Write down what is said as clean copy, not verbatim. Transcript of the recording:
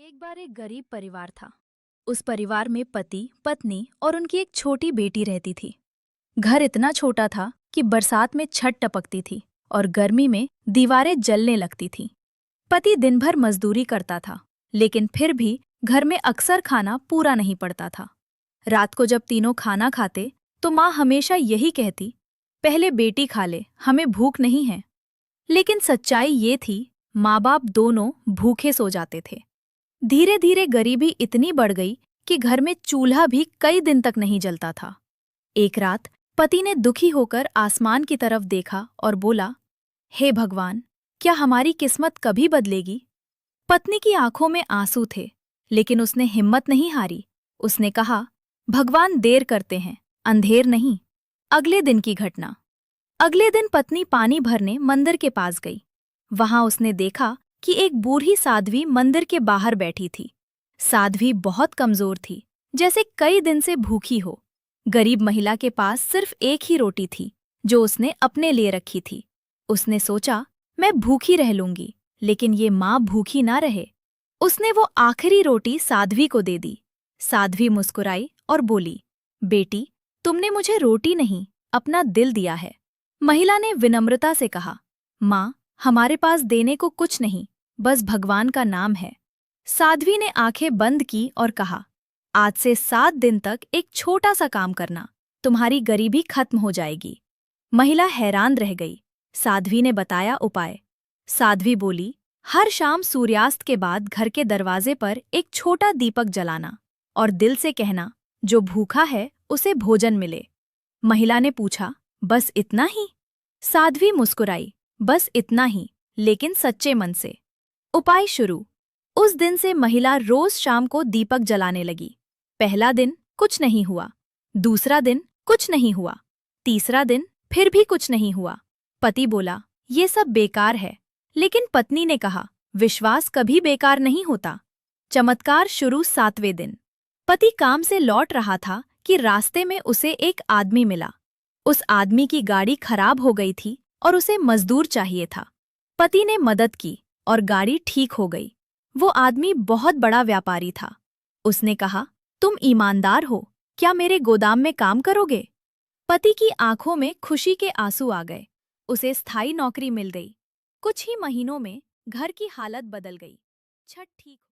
एक बार एक गरीब परिवार था। उस परिवार में पति, पत्नी और उनकी एक छोटी बेटी रहती थी। घर इतना छोटा था कि बरसात में छत टपकती थी और गर्मी में दीवारें जलने लगती थीं। पति दिन भर मजदूरी करता था, लेकिन फिर भी घर में अक्सर खाना पूरा नहीं पड़ता था। रात को जब तीनों खाना खाते, तो माँ हमेशा यही कहती, पहले बेटी खा ले, हमें भूख नहीं है। लेकिन सच्चाई ये थी, माँ बाप दोनों भूखे सो जाते थे। धीरे धीरे गरीबी इतनी बढ़ गई कि घर में चूल्हा भी कई दिन तक नहीं जलता था। एक रात पति ने दुखी होकर आसमान की तरफ देखा और बोला, हे भगवान, क्या हमारी किस्मत कभी बदलेगी? पत्नी की आंखों में आंसू थे, लेकिन उसने हिम्मत नहीं हारी। उसने कहा, भगवान देर करते हैं, अंधेर नहीं। अगले दिन की घटना। अगले दिन पत्नी पानी भरने मंदिर के पास गई। वहां उसने देखा कि एक बूढ़ी साध्वी मंदिर के बाहर बैठी थी। साध्वी बहुत कमजोर थी, जैसे कई दिन से भूखी हो। गरीब महिला के पास सिर्फ एक ही रोटी थी, जो उसने अपने लिए रखी थी। उसने सोचा, मैं भूखी रह लूंगी, लेकिन ये माँ भूखी ना रहे। उसने वो आखिरी रोटी साध्वी को दे दी। साध्वी मुस्कुराई और बोली, बेटी, तुमने मुझे रोटी नहीं, अपना दिल दिया है। महिला ने विनम्रता से कहा, माँ, हमारे पास देने को कुछ नहीं, बस भगवान का नाम है। साध्वी ने आंखें बंद की और कहा, आज से 7 दिन तक एक छोटा सा काम करना, तुम्हारी गरीबी खत्म हो जाएगी। महिला हैरान रह गई। साध्वी ने बताया उपाय। साध्वी बोली, हर शाम सूर्यास्त के बाद घर के दरवाजे पर एक छोटा दीपक जलाना और दिल से कहना, जो भूखा है उसे भोजन मिले। महिला ने पूछा, बस इतना ही? साध्वी मुस्कुराई, बस इतना ही, लेकिन सच्चे मन से। उपाय शुरू। उस दिन से महिला रोज शाम को दीपक जलाने लगी। पहला दिन कुछ नहीं हुआ, दूसरा दिन कुछ नहीं हुआ, तीसरा दिन फिर भी कुछ नहीं हुआ। पति बोला, ये सब बेकार है, लेकिन पत्नी ने कहा, विश्वास कभी बेकार नहीं होता। चमत्कार शुरू 7वें दिन। पति काम से लौट रहा था कि रास्ते में उसे एक आदमी मिला। उस आदमी की गाड़ी खराब हो गई थी और उसे मजदूर चाहिए था। पति ने मदद की और गाड़ी ठीक हो गई। वो आदमी बहुत बड़ा व्यापारी था। उसने कहा, तुम ईमानदार हो, क्या मेरे गोदाम में काम करोगे? पति की आंखों में खुशी के आंसू आ गए। उसे स्थायी नौकरी मिल गई। कुछ ही महीनों में घर की हालत बदल गई। छठ ठीक